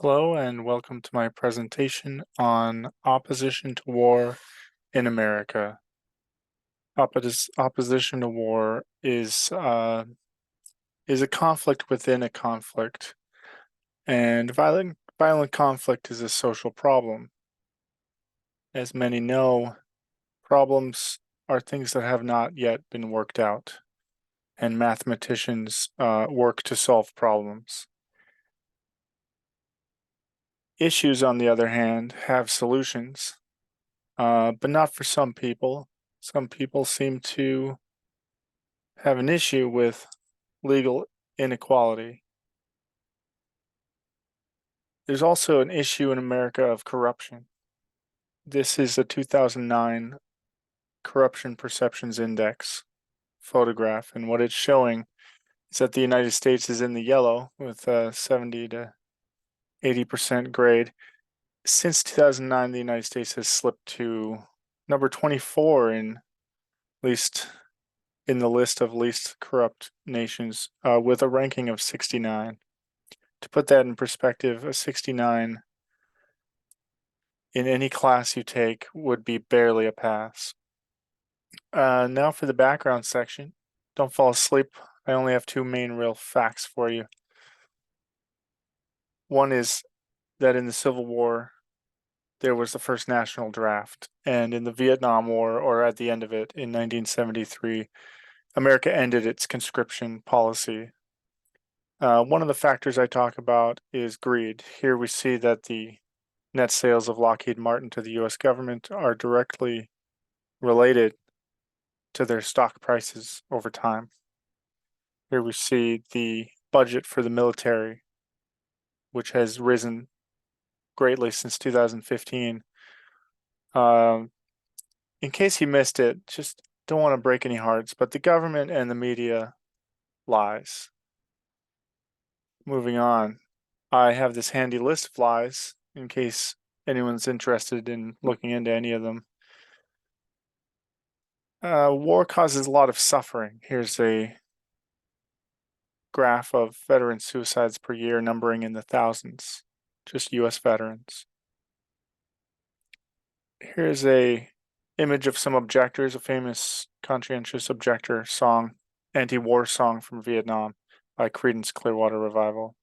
Hello and welcome to my presentation on opposition to war in America. Opposition to war is a conflict within a conflict, and violent conflict is a social problem. As many know, problems are things that have not yet been worked out, and mathematicians work to solve problems. Issues, on the other hand, have solutions, but not for some people. Some people seem to have an issue with legal inequality. There's also an issue in America of corruption. This is a 2009 Corruption Perceptions Index photograph, and what it's showing is that the United States is in the yellow with a 70 to 80% grade. Since 2009, the United States has slipped to number 24 in least in the list of least corrupt nations, with a ranking of 69. To put that in perspective, a 69 in any class you take would be barely a pass. Now for the background section. Don't fall asleep. I only have two main real facts for you. One is that in the Civil War, there was the first national draft, and in the Vietnam War, or at the end of it in 1973, America ended its conscription policy. One of the factors I talk about is greed. Here we see that the net sales of Lockheed Martin to the US government are directly related to their stock prices over time. Here we see the budget for the military, which has risen greatly since 2015. In case you missed it, just don't want to break any hearts, but the government and the media lies. Moving on, I have this handy list of lies in case anyone's interested in looking into any of them. War causes a lot of suffering. Here's a graph of veteran suicides per year, numbering in the thousands, just US veterans. Here's a image of some objectors, a famous conscientious objector song, anti-war song from Vietnam by Creedence Clearwater Revival.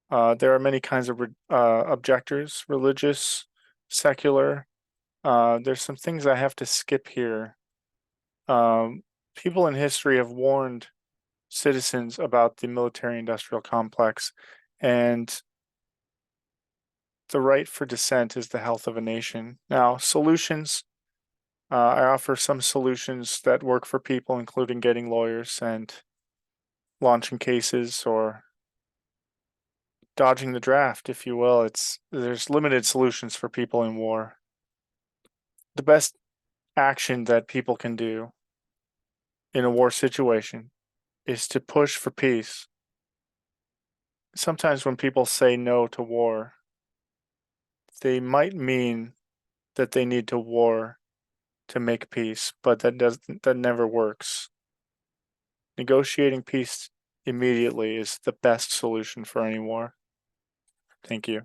There are many kinds of objectors, religious, secular. There's some things I have to skip here. People in history have warned citizens about the military-industrial complex, and the right for dissent is the health of a nation. Now, solutions. I offer some solutions that work for people, including getting lawyers and launching cases or dodging the draft, if you will. There's limited solutions for people in war. The best action that people can do in a war situation is to push for peace. Sometimes when people say no to war, they might mean that they need to war to make peace, but that never works. Negotiating peace immediately is the best solution for any war. Thank you.